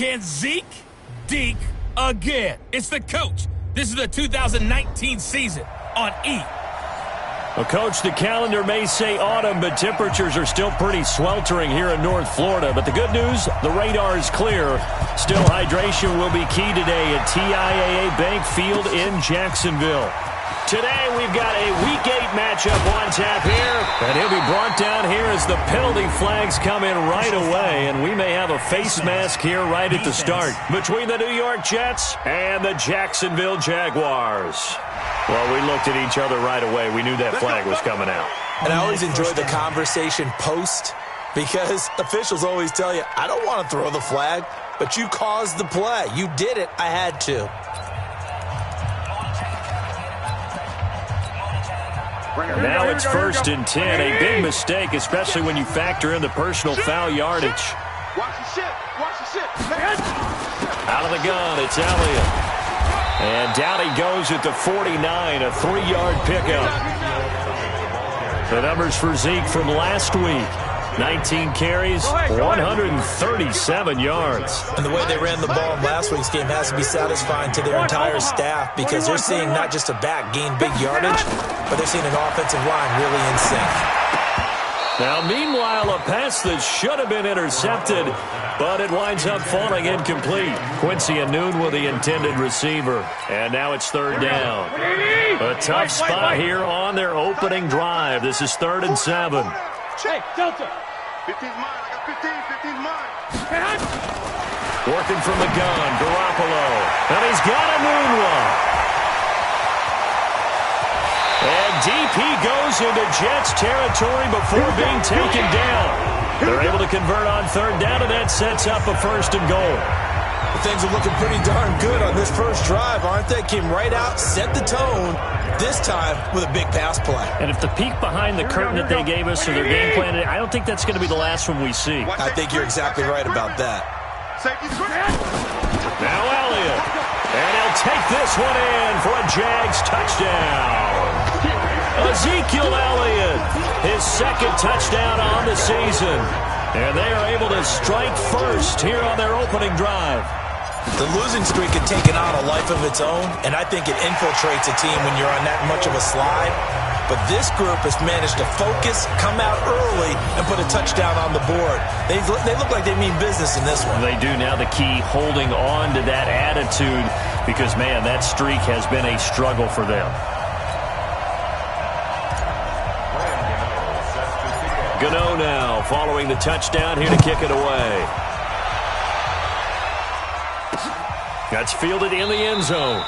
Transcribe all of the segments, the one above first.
Can Zeke deke again? It's the coach. This is the 2019 season on E! Well, Coach, the calendar may say autumn, but temperatures are still pretty sweltering here in North Florida. But the good news, the radar is clear. Still, hydration will be key today at TIAA Bank Field in Jacksonville. Today, we've got a Week 8 matchup on tap here. And he'll be brought down here as the penalty flags come in right away. And we may have a face mask here right at the start between the New York Jets and the Jacksonville Jaguars. Well, we looked at each other right away. We knew that flag was coming out. And I always enjoy the conversation post because officials always tell you, I don't want to throw the flag, but you caused the play. You did it. I had to. Now it's 1st and 10. A big mistake, especially when you factor in the personal foul yardage. Watch the shit. Watch the shit. Out of the gun, it's Elliott. And down he goes at the 49, a 3-yard pickup. The numbers for Zeke from last week. 19 carries, 137 yards. And the way they ran the ball in last week's game has to be satisfying to their entire staff because they're seeing not just a back gain big yardage, but they're seeing an offensive line really in sync. Now, meanwhile, a pass that should have been intercepted, but it winds up falling incomplete. Quincy Anoon with the intended receiver. And now it's 3rd down. A tough spot here on their opening drive. This is 3rd and 7. Hey, Delta. 15's mine. I got 15. 15's mine. Working from the gun, Garoppolo. And he's got a moonwalk. And DP goes into Jets territory before being taken down. They're able to convert on 3rd down, and that sets up a 1st and goal. Things are looking pretty darn good on this first drive, aren't they? Came right out, set the tone, this time with a big pass play. And if the peek behind the curtain that they gave us or their game plan, I don't think that's going to be the last one we see. I think you're exactly right about that. Now Elliott. And he'll take this one in for a Jags touchdown. Ezekiel Elliott, his 2nd touchdown on the season. And they are able to strike first here on their opening drive. The losing streak had taken on a life of its own, and I think it infiltrates a team when you're on that much of a slide. But this group has managed to focus, come out early, and put a touchdown on the board. They look like they mean business in this one. They do. Now the key, holding on to that attitude, because, man, that streak has been a struggle for them. Gano now following the touchdown here to kick it away. That's fielded in the end zone.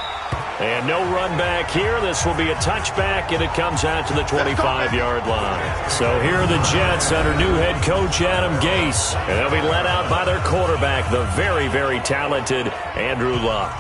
And no run back here. This will be a touchback, and it comes out to the 25-yard line. So here are the Jets under new head coach Adam Gase. And they'll be led out by their quarterback, the very, very talented Andrew Luck.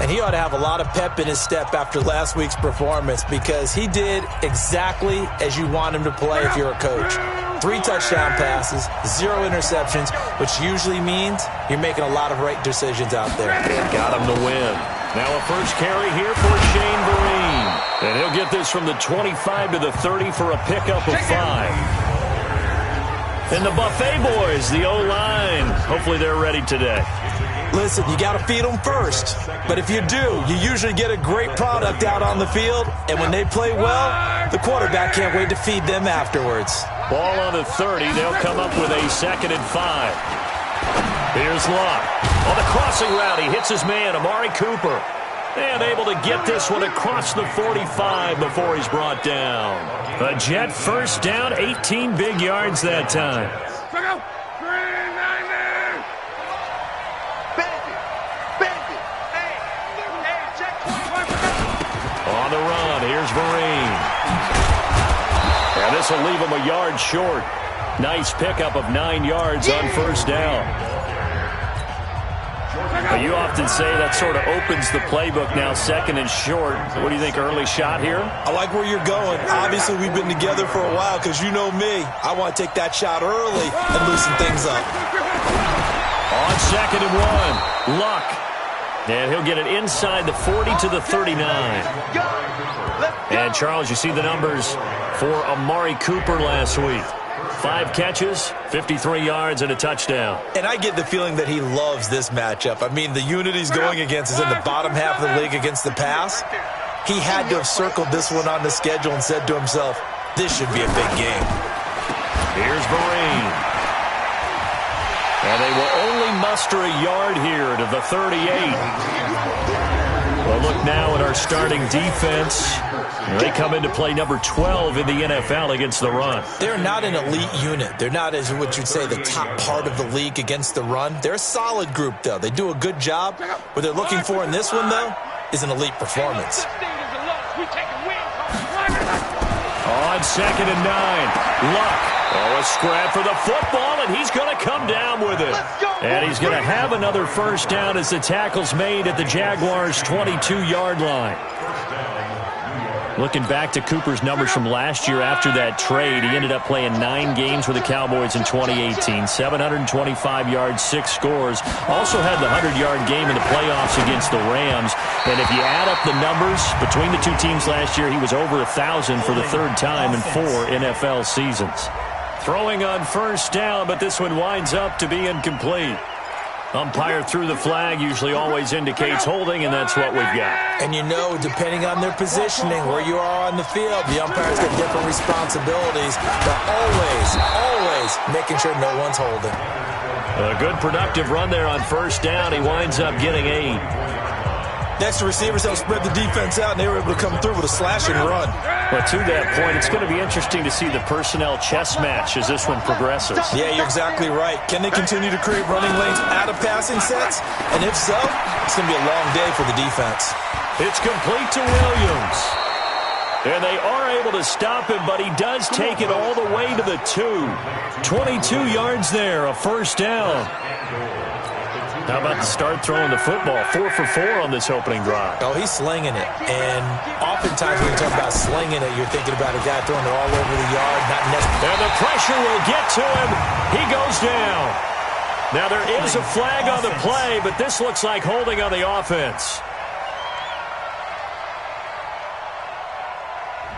And he ought to have a lot of pep in his step after last week's performance because he did exactly as you want him to play if you're a coach. 3 touchdown passes, 0 interceptions, which usually means you're making a lot of right decisions out there. And got him to win. Now a first carry here for Shane Vereen. And he'll get this from the 25 to the 30 for a pickup of 5. And the Buffet boys, the O-line, hopefully they're ready today. Listen, you got to feed them first. But if you do, you usually get a great product out on the field. And when they play well, the quarterback can't wait to feed them afterwards. Ball on the 30. They'll come up with a 2nd and 5. Here's Luck. On the crossing route, he hits his man, Amari Cooper. And able to get this one across the 45 before he's brought down. A Jet 1st down, 18 big yards that time. On the run, here's Vereen. And this will leave him a yard short. Nice pickup of 9 yards on 1st down. Well, you often say that sort of opens the playbook now, 2nd and short. What do you think, early shot here? I like where you're going. Obviously, we've been together for a while because you know me. I want to take that shot early and loosen things up. On 2nd and 1, Luck. And he'll get it inside the 40 to the 39. And, Charles, you see the numbers for Amari Cooper last week. 5 catches, 53 yards, and a touchdown. And I get the feeling that he loves this matchup. I mean, the unit he's going against is in the bottom half of the league against the pass. He had to have circled this one on the schedule and said to himself, this should be a big game. Here's Vereen. And they will only muster a yard here to the 38. Well, look now at our starting defense. They come into play number 12 in the NFL against the run. They're not an elite unit. They're not, as what you'd say, the top part of the league against the run. They're a solid group, though. They do a good job. What they're looking for in this one, though, is an elite performance. On 2nd and 9, Luck. Oh, a scrap for the football, and he's going to come down with it. And he's going to have another first down as the tackle's made at the Jaguars' 22-yard line. Looking back to Cooper's numbers from last year after that trade, he ended up playing 9 games with the Cowboys in 2018. 725 yards, 6 scores. Also had the 100-yard game in the playoffs against the Rams. And if you add up the numbers between the two teams last year, he was over 1,000 for the 3rd time in 4 NFL seasons. Throwing on first down, but this one winds up to be incomplete. Umpire threw the flag, usually always indicates holding, and that's what we've got. And you know, depending on their positioning, where you are on the field, the umpire's got different responsibilities. But always making sure no one's holding. A good productive run there on first down. He winds up getting 8. Next, the receivers helped spread the defense out, and they were able to come through with a slashing run. But to that point, it's going to be interesting to see the personnel chess match as this one progresses. Yeah, you're exactly right. Can they continue to create running lanes out of passing sets? And if so, it's going to be a long day for the defense. It's complete to Williams. And they are able to stop him, but he does take it all the way to the 2. 22 yards there, a first down. How about the start throwing the football? 4 for 4 on this opening drive. Oh, he's slinging it. And oftentimes when you talk about slinging it, you're thinking about a guy throwing it all over the yard. Not necessarily. And the pressure will get to him. He goes down. Now there is a flag on the play, but this looks like holding on the offense.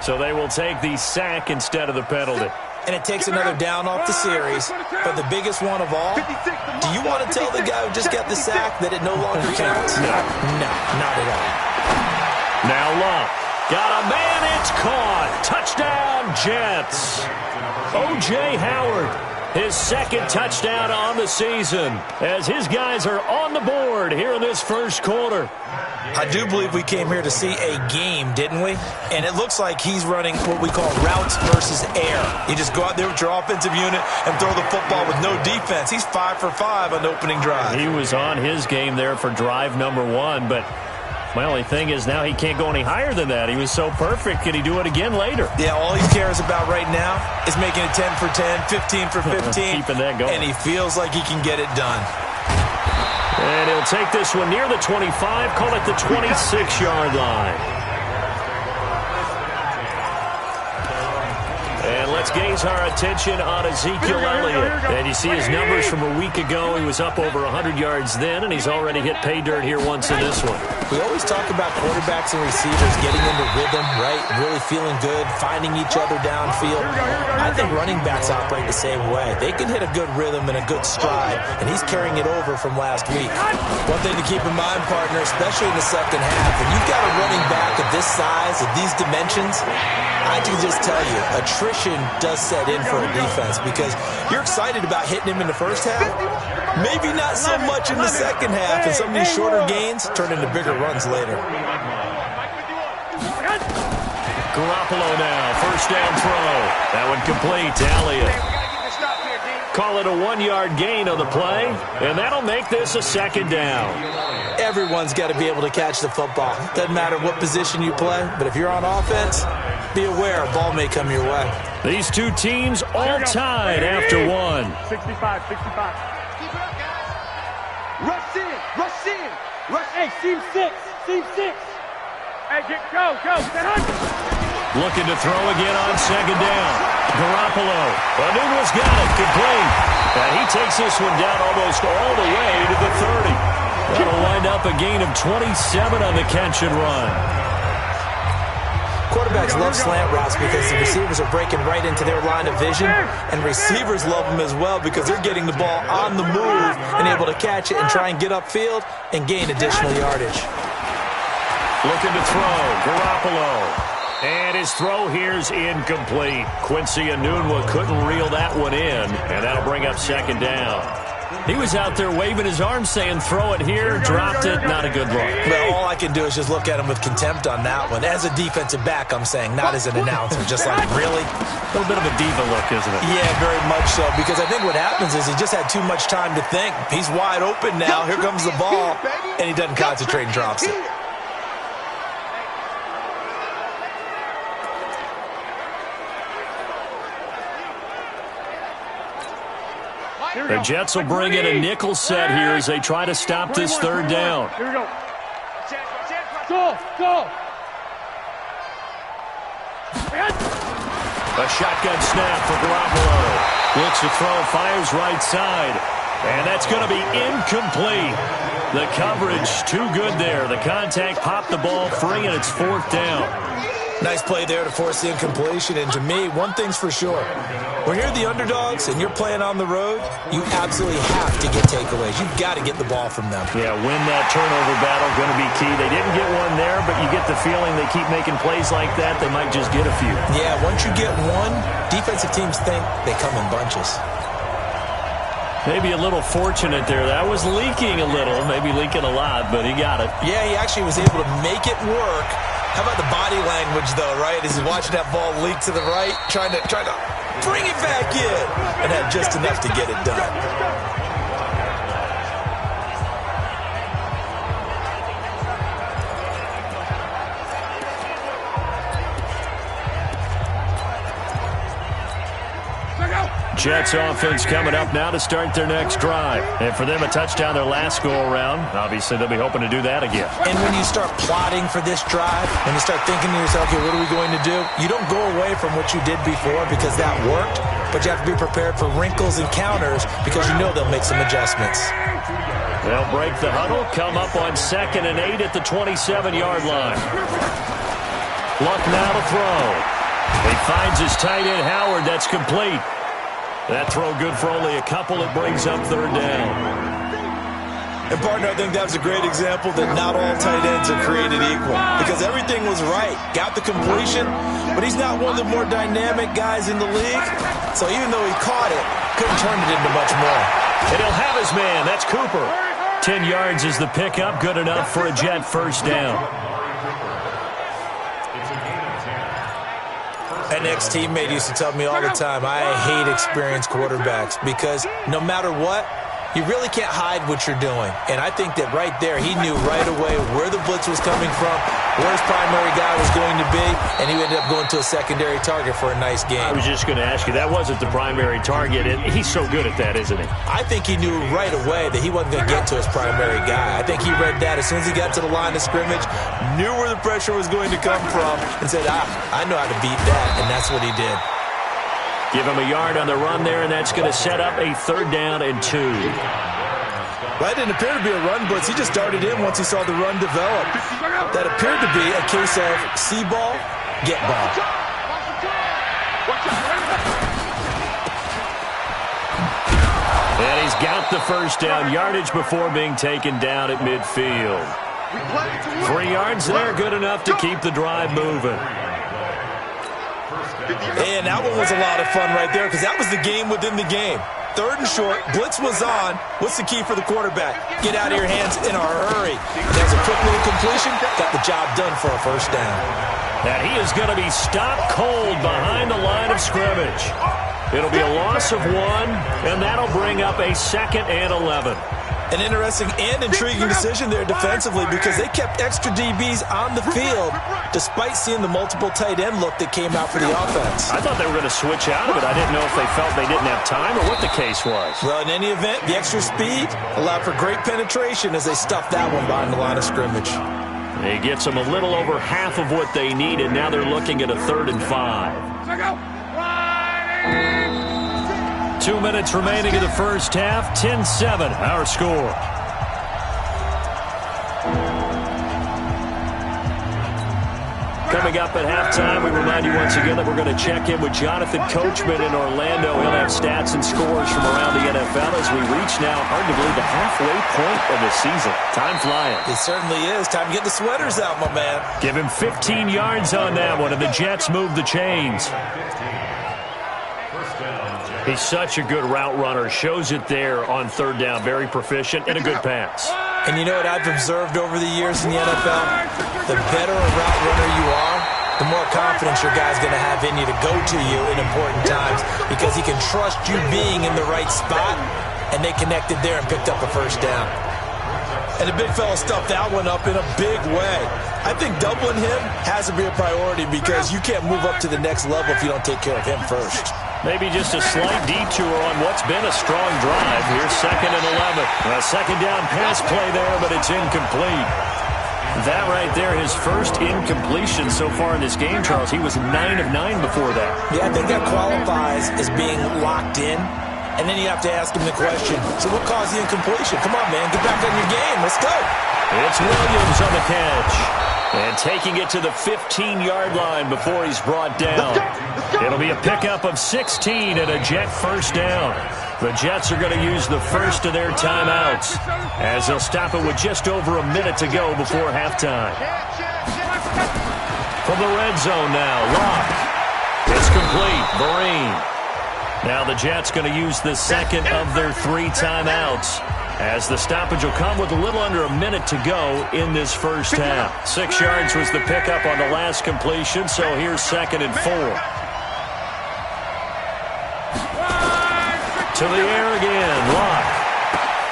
So they will take the sack instead of the penalty. And it takes another down off the series. But the biggest one of all, do you want to tell the guy who just got the sack that it no longer counts? No, not at all. Now Luck. Got a man, it's caught. Touchdown, Jets. O.J. Howard, his 2nd touchdown on the season, as his guys are on the board here in this first quarter. I do believe we came here to see a game, didn't we? And it looks like he's running what we call routes versus air. You just go out there with your offensive unit and throw the football with no defense. He's 5 for 5 on the opening drive. He was on his game there for drive number 1, but my only thing is now he can't go any higher than that. He was so perfect. Can he do it again later? Yeah, all he cares about right now is making it 10 for 10, 15 for 15. Keeping that going. And he feels like he can get it done. And he'll take this one near the 25, call it the 26-yard line. And let's gaze our attention on Ezekiel Elliott. And you see his numbers from a week ago. He was up over 100 yards then, and he's already hit pay dirt here once in this one. We always talk about quarterbacks and receivers getting into rhythm, right? Really feeling good, finding each other downfield. I think running backs operate the same way. They can hit a good rhythm and a good stride, and he's carrying it over from last week. One thing to keep in mind, partner, especially in the second half, when you've got a running back of this size, of these dimensions, I can just tell you, attrition does set in for a defense because you're excited about hitting him in the first half. Maybe not so much in the second half, and some of these shorter gains turn into bigger runs later. Garoppolo now, first down throw. That one complete to Elliott. Call it a 1-yard gain on the play, and that'll make this a second down. Everyone's got to be able to catch the football. Doesn't matter what position you play, but if you're on offense, be aware a ball may come your way. These two teams all tied after 1. 65. Rush in. Hey, seam 6. Hey, go. 700. Looking to throw again on second down. Garoppolo. Anuma's got it. Complete. And he takes this one down almost all the way to the 30. That'll wind up a gain of 27 on the catch and run. Quarterbacks love slant routes because the receivers are breaking right into their line of vision, and receivers love them as well because they're getting the ball on the move and able to catch it and try and get upfield and gain additional yardage. Looking to throw, Garoppolo. And his throw here's incomplete. Quincy Enunwa couldn't reel that one in, and that'll bring up second down. He was out there waving his arms saying, throw it here, dropped it, not a good look. Well, all I can do is just look at him with contempt on that one. As a defensive back, I'm saying, not as an announcer. Just like, really? A little bit of a diva look, isn't it? Yeah, very much so, because I think what happens is he just had too much time to think. He's wide open now. Here comes the ball, and he doesn't concentrate and drops it. The Jets will bring in a nickel set here as they try to stop this third down. Here we go. Go. A shotgun snap for Garoppolo. Looks to throw, fires right side. And that's going to be incomplete. The coverage too good there. The contact popped the ball free, and it's fourth down. Nice play there to force the incompletion. And to me, one thing's for sure. When you're the underdogs and you're playing on the road, you absolutely have to get takeaways. You've got to get the ball from them. Yeah, win that turnover battle, going to be key. They didn't get one there, but you get the feeling they keep making plays like that, they might just get a few. Yeah, once you get one, defensive teams think they come in bunches. Maybe a little fortunate there. That was leaking a little, maybe leaking a lot, but he got it. Yeah, he actually was able to make it work. How about the body language, though, right? As he's watching that ball leak to the right, trying to bring it back in, and had just enough to get it done. Jets offense coming up now to start their next drive. And for them, a touchdown their last go-around. Obviously, they'll be hoping to do that again. And when you start plotting for this drive, when you start thinking to yourself, okay, what are we going to do? You don't go away from what you did before because that worked, but you have to be prepared for wrinkles and counters because you know they'll make some adjustments. They'll break the huddle, come up on 2nd and 8 at the 27-yard line. Luck now to throw. He finds his tight end, Howard. That's complete. That throw good for only a couple. It brings up third down. And, partner, I think that was a great example that not all tight ends are created equal because everything was right. Got the completion, but he's not one of the more dynamic guys in the league. So even though he caught it, couldn't turn it into much more. And he'll have his man. That's Cooper. 10 yards is the pickup. Good enough for a Jet first down. An ex-teammate used to tell me all the time, I hate experienced quarterbacks because no matter what, you really can't hide what you're doing. And I think that right there, he knew right away where the blitz was coming from, where his primary guy was going to be, and he ended up going to a secondary target for a nice game. I was just going to ask you, that wasn't the primary target. He's so good at that, isn't he? I think he knew right away that he wasn't going to get to his primary guy. I think he read that as soon as he got to the line of scrimmage, knew where the pressure was going to come from, and said, I know how to beat that, and that's what he did. Give him a yard on the run there, and that's going to set up a 3rd down and 2. Well, that didn't appear to be a run blitz. He just darted in once he saw the run develop. That appeared to be a case of see ball, get ball. And he's got the first down yardage before being taken down at midfield. 3 yards there, good enough to keep the drive moving. And that one was a lot of fun right there because that was the game within the game. 3rd and short, blitz was on. What's the key for the quarterback? Get out of your hands in a hurry. There's a quick little completion, got the job done for a first down. And he is going to be stopped cold behind the line of scrimmage. It'll be a loss of 1, and that'll bring up a 2nd and 11. An interesting and intriguing decision there defensively because they kept extra DBs on the field despite seeing the multiple tight end look that came out for the offense. I thought they were going to switch out of it. I didn't know if they felt they didn't have time or what the case was. Well, in any event, the extra speed allowed for great penetration as they stuffed that one behind the line of scrimmage. He gets them a little over half of what they needed. Now they're looking at a 3rd and 5. 2 minutes remaining in the first half. 10-7, our score. Coming up at halftime, we remind you once again that we're going to check in with Jonathan Coachman in Orlando. He'll have stats and scores from around the NFL as we reach now, hard to believe, the halfway point of the season. Time flying. It certainly is. Time to get the sweaters out, my man. Give him 15 yards on that one, and the Jets move the chains. He's such a good route runner. Shows it there on third down. Very proficient and a good pass. And you know what I've observed over the years in the NFL? The better a route runner you are, the more confidence your guy's going to have in you to go to you in important times because he can trust you being in the right spot, and they connected there and picked up a first down. And the big fella stuffed that one up in a big way. I think doubling him has to be a priority because you can't move up to the next level if you don't take care of him first. Maybe just a slight detour on what's been a strong drive. Here's 2nd and 11. A second down pass play there, but it's incomplete. That right there, his first incompletion so far in this game, Charles. He was 9 of 9 before that. Yeah, I think that qualifies as being locked in. And then you have to ask him the question, so what caused the incompletion? Come on, man, get back on your game. Let's go. It's Williams on the catch. And taking it to the 15-yard line before he's brought down. It'll be a pickup of 16 and a Jet first down. The Jets are going to use the first of their timeouts as they'll stop it with just over a minute to go before halftime. From the red zone now, Locke. It's complete. Vereen. Now the Jets going to use the second of their 3 timeouts, as the stoppage will come with a little under a minute to go in this first half. 6 yards was the pickup on the last completion, so here's 2nd and 4. To the air again, Locke.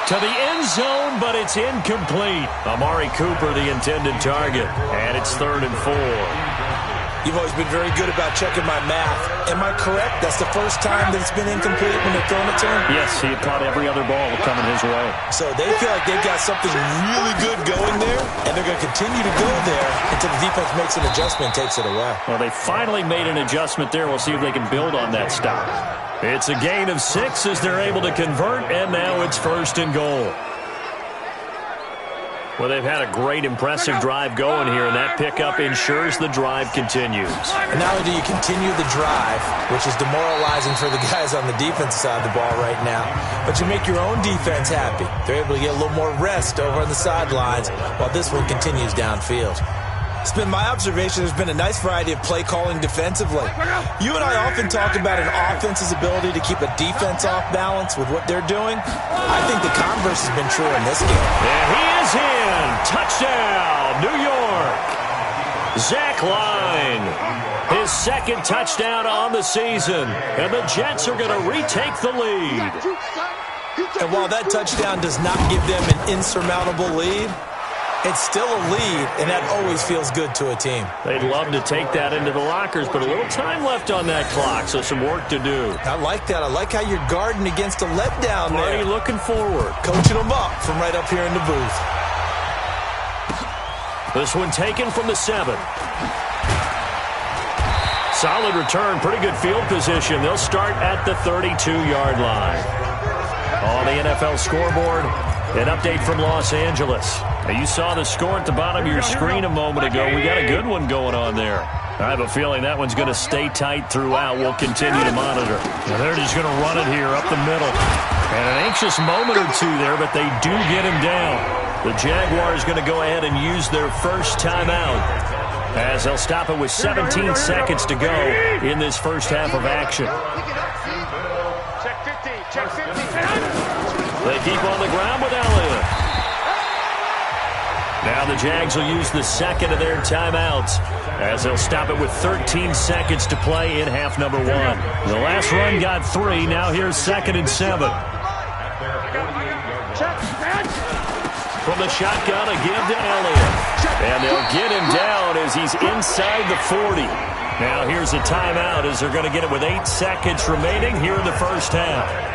To the end zone, but it's incomplete. Amari Cooper, the intended target, and it's 3rd and 4. You've always been very good about checking my math. Am I correct? That's the first time that it's been incomplete when they're throwing it to him? Yes, he had caught every other ball coming his way. So they feel like they've got something really good going there, and they're going to continue to go there until the defense makes an adjustment and takes it away. Well, they finally made an adjustment there. We'll see if they can build on that stop. It's a gain of 6 as they're able to convert, and now it's 1st and goal. Well, they've had a great, impressive drive going here, and that pickup ensures the drive continues. And not only do you continue the drive, which is demoralizing for the guys on the defense side of the ball right now, but you make your own defense happy. They're able to get a little more rest over on the sidelines while this one continues downfield. It's been my observation there's been a nice variety of play calling defensively. You and I often talk about an offense's ability to keep a defense off balance with what they're doing. I think the converse has been true in this game. And he is in. Touchdown, New York. Zach Line. His 2nd touchdown on the season. And the Jets are going to retake the lead. And while that touchdown does not give them an insurmountable lead, it's still a lead, and that always feels good to a team. They'd love to take that into the lockers, but a little time left on that clock, so some work to do. I like that. I like how you're guarding against a letdown there. Already looking forward. Coaching them up from right up here in the booth. This one taken from the 7. Solid return, pretty good field position. They'll start at the 32-yard line. On the NFL scoreboard, an update from Los Angeles. Now, you saw the score at the bottom of your screen a moment ago. We got a good one going on there. I have a feeling that one's going to stay tight throughout. We'll continue to monitor. Now, they're just going to run it here up the middle. And an anxious moment or two there, but they do get him down. The Jaguars going to go ahead and use their first timeout, as they'll stop it with 17 seconds to go in this first half of action. Check 50. Check 50. They keep on the ground with Elliott. Now the Jags will use the 2nd of their timeouts, as they'll stop it with 13 seconds to play in half number 1. The last run got 3. Now here's 2nd and 7. From the shotgun, a give to Elliott. And they'll get him down as he's inside the 40. Now here's a timeout as they're going to get it with 8 seconds remaining here in the first half.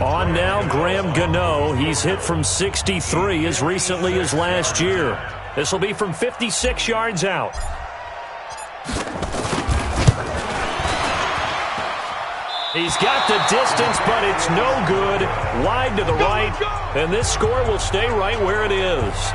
On now, Graham Gano. He's hit from 63 as recently as last year. This will be from 56 yards out. He's got the distance, but it's no good. Wide to the right, and this score will stay right where it is.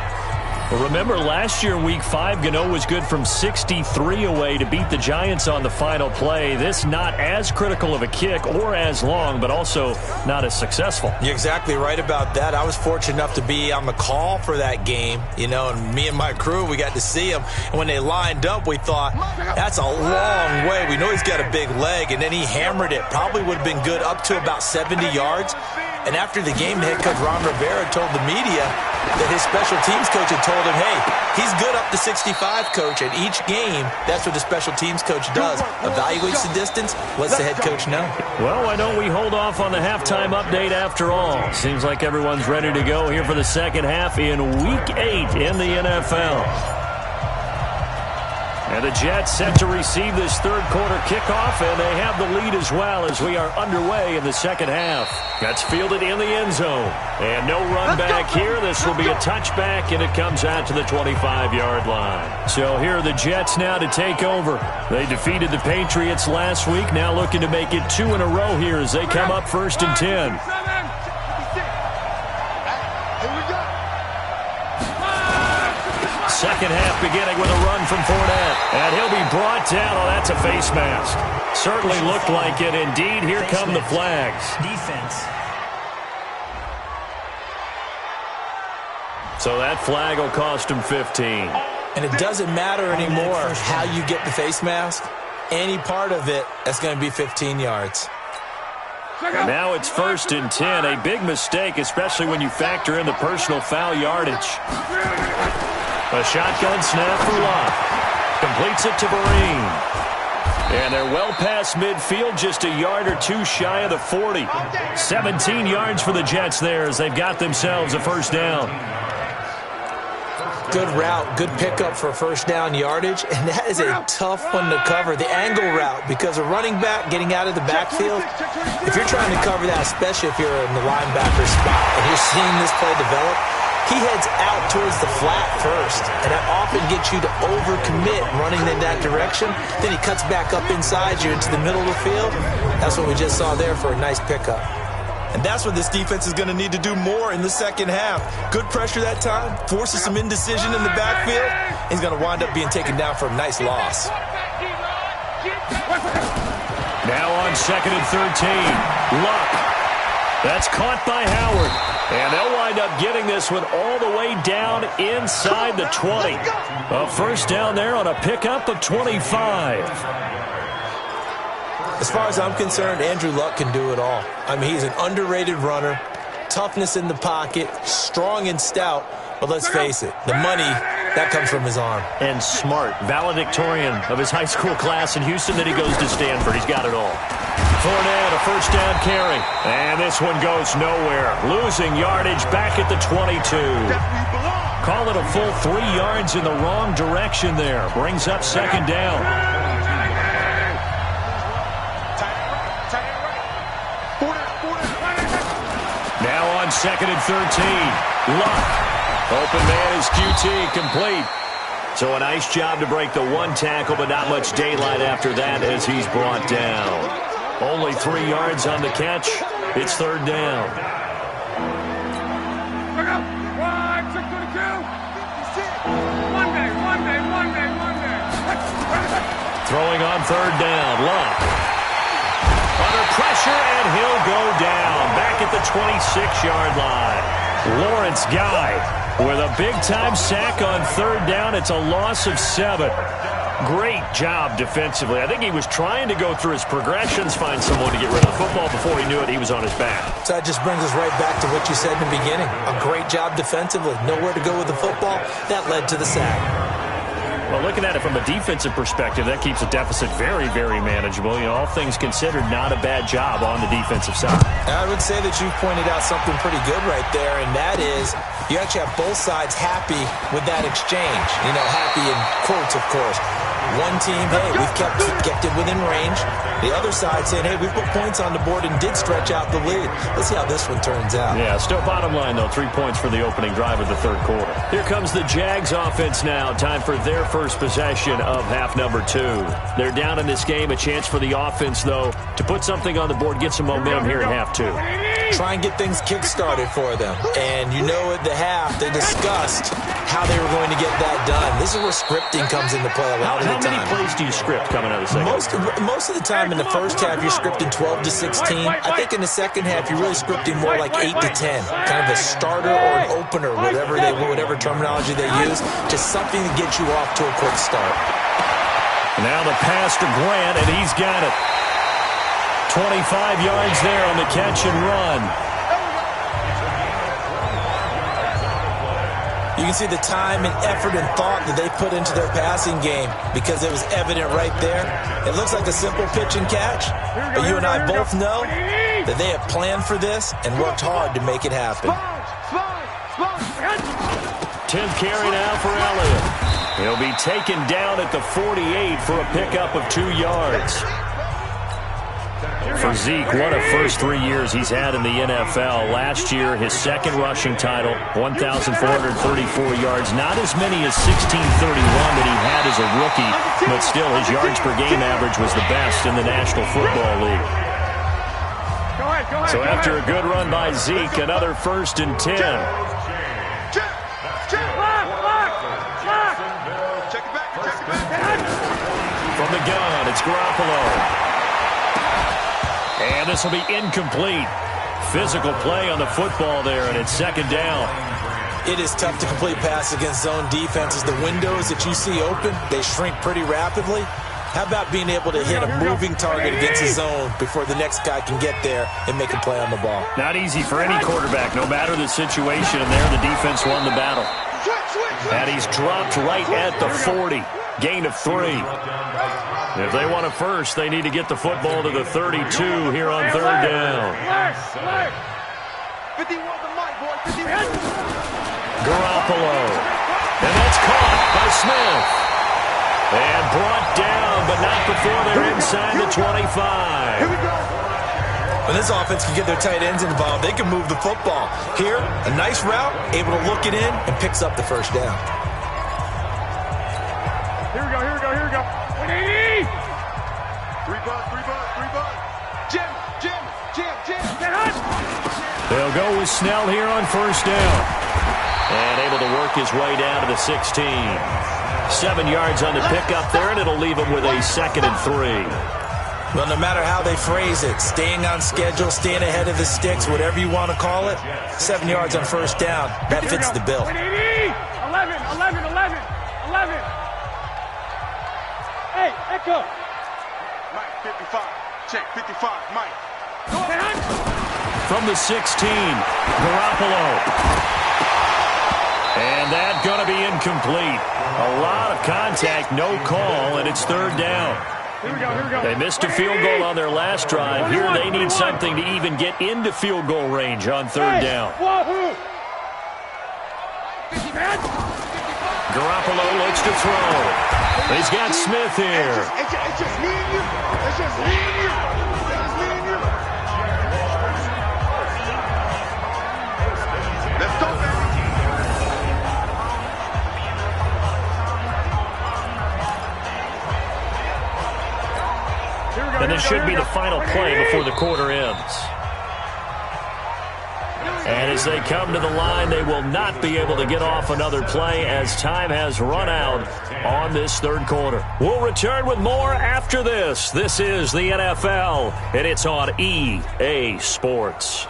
Well, remember, last year in Week 5, Gano was good from 63 away to beat the Giants on the final play. This not as critical of a kick or as long, but also not as successful. You're exactly right about that. I was fortunate enough to be on the call for that game, and me and my crew, we got to see him. And when they lined up, we thought, that's a long way. We know he's got a big leg, and then he hammered it. Probably would have been good up to about 70 yards. And after the game, the head coach Ron Rivera told the media that his special teams coach had told him, hey, he's good up to 65, coach. And each game, that's what the special teams coach does. Evaluates the distance, lets the head coach know. Well, why don't we hold off on the halftime update after all? Seems like everyone's ready to go here for the second half in Week 8 in the NFL. And the Jets set to receive this third quarter kickoff, and they have the lead as well as we are underway in the second half. That's fielded in the end zone. And no run back here. This will be a touchback, and it comes out to the 25-yard line. So here are the Jets now to take over. They defeated the Patriots last week, now looking to make it 2 in a row here as they come up 1st and 10. Second half beginning with a run from Fournette. And he'll be brought down. Oh, that's a face mask. Certainly looked like it. Indeed, here come the flags. Defense. So that flag will cost him 15. And it doesn't matter anymore how you get the face mask. Any part of it, that's going to be 15 yards. And now it's 1st and 10. A big mistake, especially when you factor in the personal foul yardage. A shotgun snap for Locke. Completes it to Vereen. And they're well past midfield, just a yard or two shy of the 40. 17 yards for the Jets there as they've got themselves a first down. Good route, good pickup for first down yardage, and that is a tough one to cover. The angle route, because a running back getting out of the backfield, if you're trying to cover that, especially if you're in the linebacker spot and you're seeing this play develop, he heads out towards the flat first, and that often gets you to overcommit running in that direction. Then he cuts back up inside you into the middle of the field. That's what we just saw there for a nice pickup. And that's what this defense is going to need to do more in the second half. Good pressure that time, forces some indecision in the backfield. He's going to wind up being taken down for a nice loss. Now on 2nd and 13, Luck. That's caught by Howard. And they'll wind up getting this one all the way down inside the 20. A first down there on a pickup of 25. As far as I'm concerned, Andrew Luck can do it all. I mean, he's an underrated runner, toughness in the pocket, strong and stout. But let's face it, the money, that comes from his arm. And smart, valedictorian of his high school class in Houston, then he goes to Stanford. He's got it all. Fournette, a first down carry. And this one goes nowhere. Losing yardage back at the 22. Call it a full 3 yards in the wrong direction there. Brings up second down. Now on 2nd and 13. Luck. Open man is QT, complete. So a nice job to break the one tackle, but not much daylight after that as he's brought down. Only 3 yards on the catch. It's third down. Throwing on third down. Luck. Under pressure, and he'll go down. Back at the 26-yard line. Lawrence Guy with a big-time sack on third down. It's a loss of 7. Great job defensively. I think he was trying to go through his progressions, find someone to get rid of the football. Before he knew it, he was on his back. So that just brings us right back to what you said in the beginning. A great job defensively. Nowhere to go with the football. That led to the sack. Well, looking at it from a defensive perspective, that keeps a deficit very, very manageable. You know, all things considered, not a bad job on the defensive side. I would say that you've pointed out something pretty good right there, and that is you actually have both sides happy with that exchange. You know, happy in quotes, of course. One team, hey, we've kept it within range. The other side saying, hey, we put points on the board and did stretch out the lead. Let's see how this one turns out. Yeah, still bottom line, though, 3 points for the opening drive of the third quarter. Here comes the Jags offense now. Time for their first possession of half number 2. They're down in this game. A chance for the offense, though, to put something on the board, get some momentum here in half 2. Try and get things kick-started for them. And you know at the half, they discussed how they were going to get that done. This is where scripting comes into play a lot of the time. How many plays do you script coming out of the second? Most of the time in the first half, you're scripting 12 to 16. I think in the second half, you're really scripting more like 8 to 10. Kind of a starter or an opener, whatever terminology they use. Just something to get you off to a quick start. Now the pass to Grant, and he's got it. 25 yards there on the catch and run. You can see the time and effort and thought that they put into their passing game because it was evident right there. It looks like a simple pitch and catch, but you and I both know that they have planned for this and worked hard to make it happen. 10th carry now for Elliott. He'll be taken down at the 48 for a pickup of 2 yards. For Zeke, what a first 3 years he's had in the NFL. Last year, his second rushing title, 1,434 yards. Not as many as 1,631 that he had as a rookie, but still his yards per game average was the best in the National Football League. So after a good run by Zeke, another 1st and 10. From the gun, it's Garoppolo. And this will be incomplete. Physical play on the football there, and it's second down. It is tough to complete pass against zone defenses. The windows that you see open, they shrink pretty rapidly. How about being able to hit a moving target against a zone before the next guy can get there and make a play on the ball? Not easy for any quarterback, no matter the situation. And there, the defense won the battle. And he's dropped right at the 40. Gain of 3. If they want a first, they need to get the football to the 32 here on third down. Garoppolo. And that's caught by Smith. And brought down, but not before they're inside the 25. When this offense can get their tight ends involved, they can move the football. Here, a nice route, able to look it in, and picks up the first down. Here we go. 180! 3 bucks. Jim. They'll go with Snell here on first down. And able to work his way down to the 16. 7 yards on the pickup there, and it'll leave him with a 2nd and 3. Well, no matter how they phrase it, staying on schedule, staying ahead of the sticks, whatever you want to call it, 7 yards on first down, that fits the bill. 180! 11. Hey, Echo. Mike, 55. Check, 55, Mike. From the 16, Garoppolo. And that's going to be incomplete. A lot of contact, no call, and it's third down. Here we go. They missed a field goal on their last drive. Here they need something to even get into field goal range on third down. Garoppolo looks to throw. He's got Smith here. It's just me and you. Let's go, baby. And this should be the final play before the quarter ends. And as they come to the line, they will not be able to get off another play as time has run out on this third quarter. We'll return with more after this. This is the NFL, and it's on EA Sports.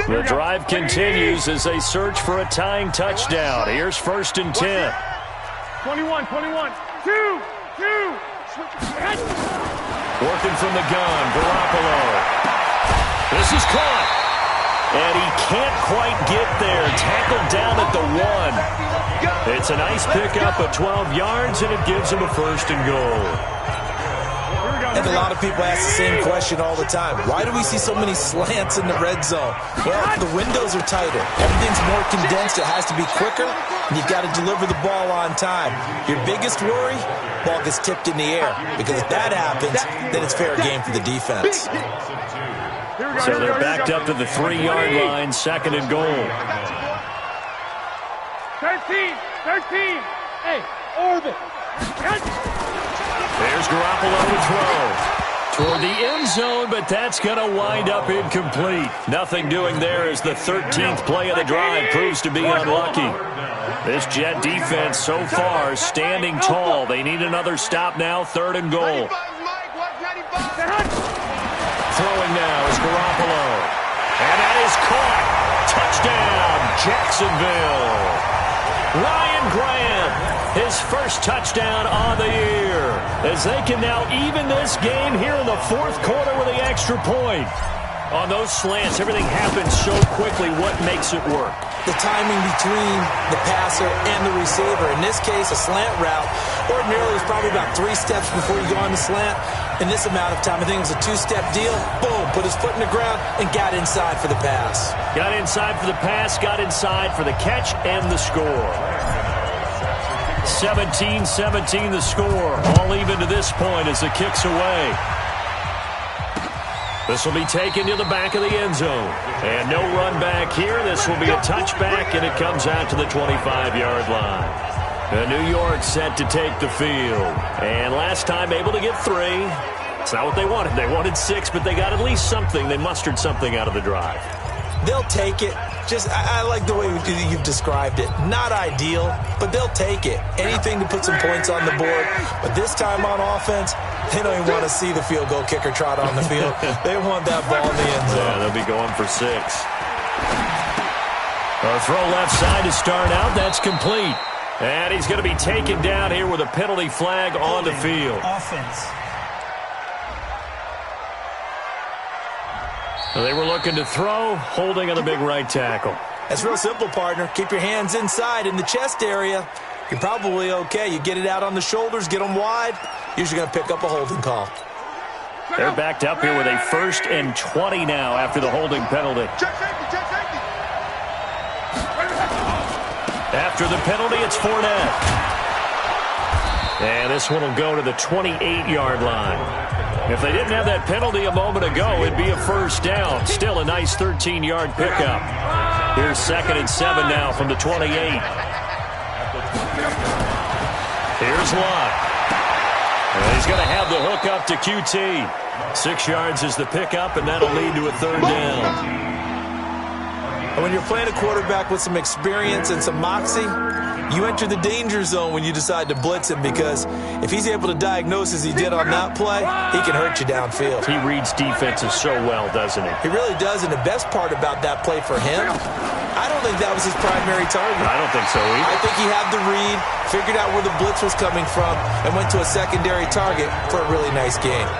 The drive continues as they search for a tying touchdown. Here's 1st and 10. 21. 2. Working from the gun, Garoppolo. This is caught. And he can't quite get there. Tackled down at the 1. It's a nice pickup of 12 yards, and it gives him a 1st and goal. And a lot of people ask the same question all the time. Why do we see so many slants in the red zone? Well, the windows are tighter. Everything's more condensed. It has to be quicker, and you've got to deliver the ball on time. Your biggest worry, ball gets tipped in the air. Because if that happens, then it's fair game for the defense. So they're backed up to the 3-yard line, 2nd and goal. 13. Hey, orbit. There's Garoppolo to throw. Toward the end zone, but that's going to wind up incomplete. Nothing doing there as the 13th play of the drive proves to be unlucky. This Jet defense so far standing tall. They need another stop now, 3rd and goal. Throwing now is Garoppolo. And that is caught. Touchdown, Jacksonville. Ryan Grant, his first touchdown on the year, as they can now even this game here in the 4th quarter with the extra point. On those slants, everything happens so quickly. What makes it work? The timing between the passer and the receiver. In this case, a slant route ordinarily is probably about 3 steps before you go on the slant. In this amount of time, I think it was a 2-step deal. Boom, put his foot in the ground and got inside for the pass. Got inside for the pass, got inside for the catch and the score. 17-17 the score. All even to this point as the kick's away. This will be taken to the back of the end zone. And no run back here. This will be a touchback, and it comes out to the 25-yard line. New York set to take the field. And last time able to get 3. It's not what they wanted. They wanted 6, but they got at least something. They mustered something out of the drive. They'll take it. I like the way you've described it. Not ideal, but they'll take it. Anything to put some points on the board. But this time on offense, they don't even want to see the field goal kicker trot on the field. They want that ball in the end zone. Yeah, they'll be going for 6. A throw left side to start out. That's complete. And he's going to be taken down here with a penalty flag on the field. Offense. They were looking to throw, holding on the big right tackle. That's real simple, partner. Keep your hands inside in the chest area. You're probably okay. You get it out on the shoulders, get them wide. Usually going to pick up a holding call. They're backed up here with a 1st and 20 now after the holding penalty. After the penalty, it's Fournette. And this one will go to the 28-yard line. If they didn't have that penalty a moment ago, it'd be a 1st down. Still a nice 13-yard pickup. Here's 2nd and 7 now from the 28. Here's Lott. And he's going to have the hook up to QT. 6 yards is the pickup, and that'll lead to a 3rd down. And when you're playing a quarterback with some experience and some moxie, you enter the danger zone when you decide to blitz him, because if he's able to diagnose as he did on that play, he can hurt you downfield. He reads defenses so well, doesn't he? He really does, and the best part about that play for him, I don't think that was his primary target. I don't think so either. I think he had the read, figured out where the blitz was coming from, and went to a secondary target for a really nice game.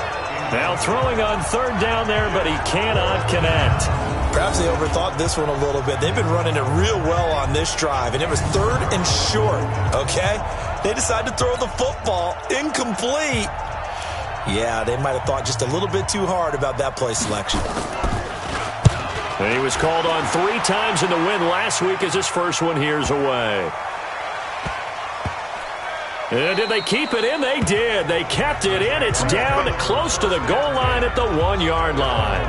Now throwing on 3rd down there, but he cannot connect. Perhaps they overthought this one a little bit. They've been running it real well on this drive, and it was 3rd and short, okay? They decided to throw the football incomplete. Yeah, they might have thought just a little bit too hard about that play selection. And he was called on 3 times in the win last week as his first one here's away. And did they keep it in? They did. They kept it in. It's down close to the goal line at the 1-yard line.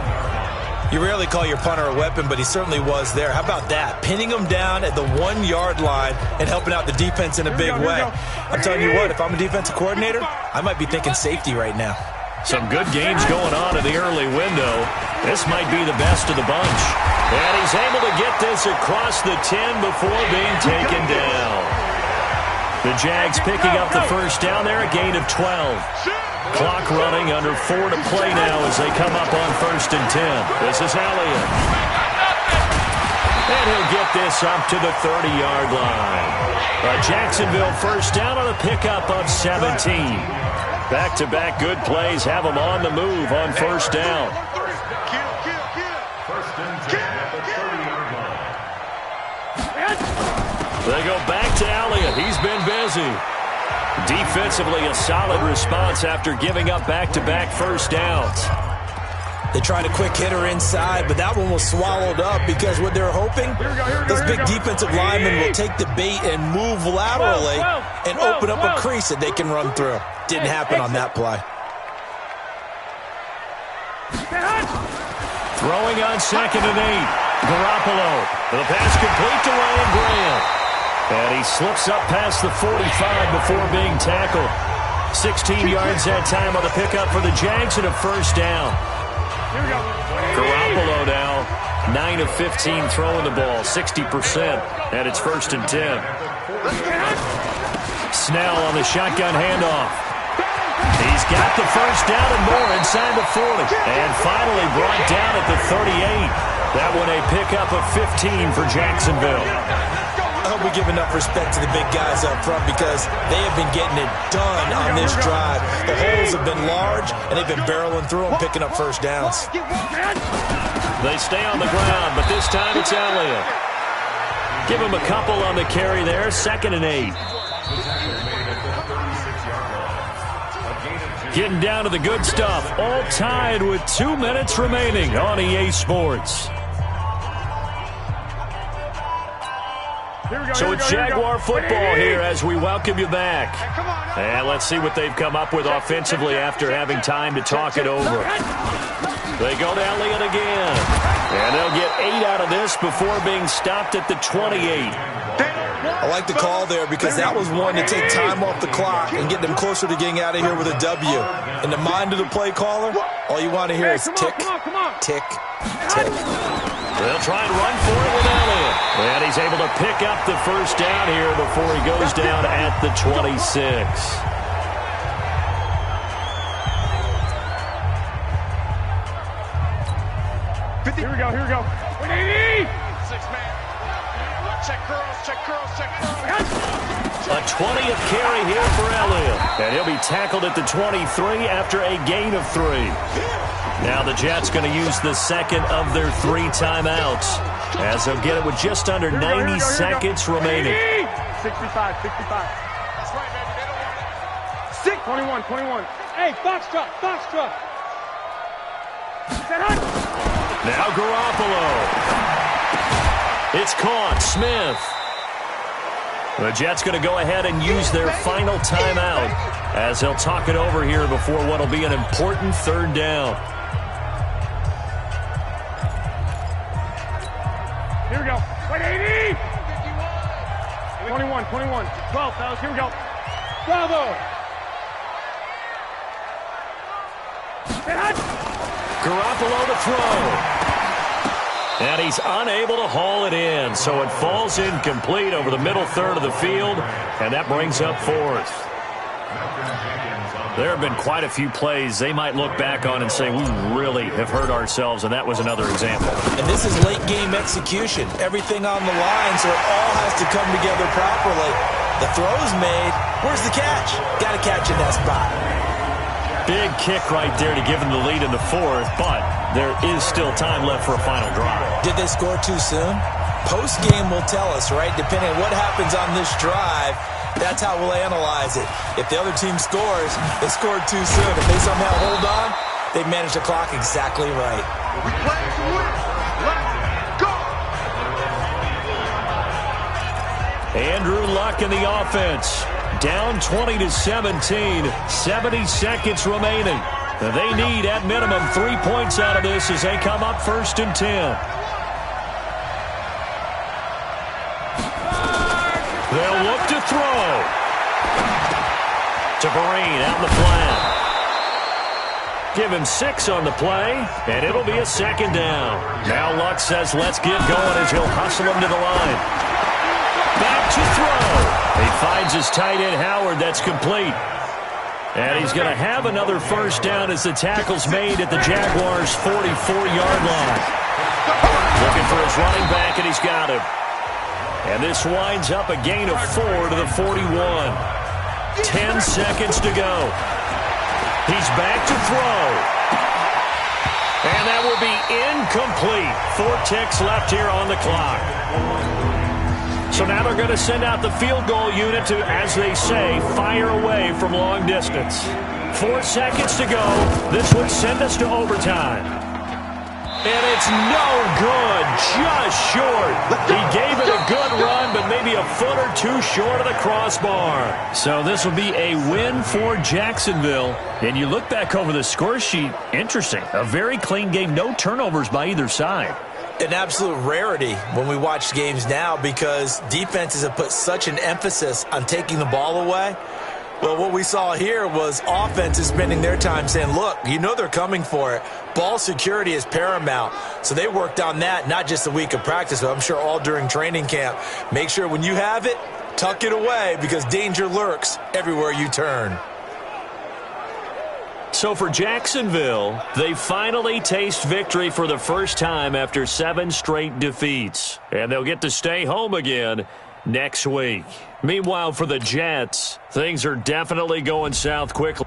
You rarely call your punter a weapon, but he certainly was there. How about that? Pinning him down at the 1-yard line and helping out the defense in a big way. I'm telling you what, if I'm a defensive coordinator, I might be thinking safety right now. Some good games going on in the early window. This might be the best of the bunch. And he's able to get this across the 10 before being taken down. The Jags picking up the 1st down there, a gain of 12. Clock running, under 4 to play now as they come up on 1st and 10. This is Elliott. And he'll get this up to the 30-yard line. A Jacksonville 1st down on a pickup of 17. Back-to-back good plays have them on the move on 1st down. They go back to Elliott. He's been busy. Defensively, a solid response after giving up back-to-back first downs. They tried a quick hitter inside, but that one was swallowed up because what they're hoping, those big defensive linemen will take the bait and move laterally and open up a crease that they can run through. Didn't happen on that play. Throwing on 2nd and 8. Garoppolo. The pass complete to Ryan Graham. And he slips up past the 45 before being tackled. 16 yards that time on the pickup for the Jags and a first down. Garoppolo now 9 of 15 throwing the ball, 60%, and it's 1st and 10. Snell on the shotgun handoff. He's got the first down and more inside the 40, and finally brought down at the 38. That one a pickup of 15 for Jacksonville. I hope we give enough respect to the big guys up front because they have been getting it done on this drive. The holes have been large, and they've been barreling through them, picking up first downs. They stay on the ground, but this time it's Elliott. Give him a couple on the carry there, 2nd and 8. Getting down to the good stuff, all tied with 2 minutes remaining on EA Sports. So it's Jaguar football here as we welcome you back. And let's see what they've come up with offensively after having time to talk it over. They go to Elliott again. And they'll get 8 out of this before being stopped at the 28. I like the call there because that was one to take time off the clock and get them closer to getting out of here with a W. In the mind of the play caller, all you want to hear is tick, tick, tick. They'll try and run for it with Elliott. And he's able to pick up the first down here before he goes down at the 26. Here we go. 180! 6-man. Check curls. A 20th carry here for Elliott. And he'll be tackled at the 23 after a gain of 3. Now the Jets going to use the second of their 3 timeouts as they'll get it with just under 90 seconds remaining. 65. That's right, baby. They don't want it. 21. Hey, box truck. Now Garoppolo. It's caught. Smith. The Jets going to go ahead and use their final timeout as they'll talk it over here before what will be an important 3rd down. Here we go. 180! 21. 12, fellas. Here we go. Bravo! Garoppolo to throw. And he's unable to haul it in, so it falls incomplete over the middle third of the field, and that brings up 4th. There have been quite a few plays they might look back on and say, we really have hurt ourselves, and that was another example. And this is late-game execution. Everything on the line, so it all has to come together properly. The throw's made. Where's the catch? Got to catch in that spot. Big kick right there to give them the lead in the 4th, but there is still time left for a final drive. Did they score too soon? Post-game will tell us, right? Depending on what happens on this drive, that's how we'll analyze it. If the other team scores, they scored too soon. If they somehow hold on, they managed the clock exactly right. We play to win. Let's go. Andrew Luck in the offense. Down 20-17, 70 seconds remaining. They need, at minimum, 3 points out of this as they come up 1st and 10. They'll look to throw. To Vereen out in the flat. Give him 6 on the play, and it'll be a 2nd down. Now Luck says, let's get going as he'll hustle him to the line. Back to throw. He finds his tight end, Howard. That's complete. And he's going to have another first down as the tackle's made at the Jaguars' 44-yard line. Looking for his running back, and he's got him. And this winds up a gain of 4 to the 41. 10 seconds to go. He's back to throw. And that will be incomplete. 4 ticks left here on the clock. So now they're going to send out the field goal unit to, as they say, fire away from long distance. 4 seconds to go. This would send us to overtime. And it's no good, just short. He gave it a good run, but maybe a foot or two short of the crossbar. So this will be a win for Jacksonville. And you look back over the score sheet, interesting. A very clean game, no turnovers by either side. An absolute rarity when we watch games now because defenses have put such an emphasis on taking the ball away. Well, what we saw here was offenses spending their time saying, look, you know they're coming for it. Ball security is paramount. So they worked on that, not just a week of practice, but I'm sure all during training camp. Make sure when you have it, tuck it away because danger lurks everywhere you turn. So for Jacksonville, they finally taste victory for the first time after 7 straight defeats. And they'll get to stay home again next week. Meanwhile, for the Jets, things are definitely going south quickly.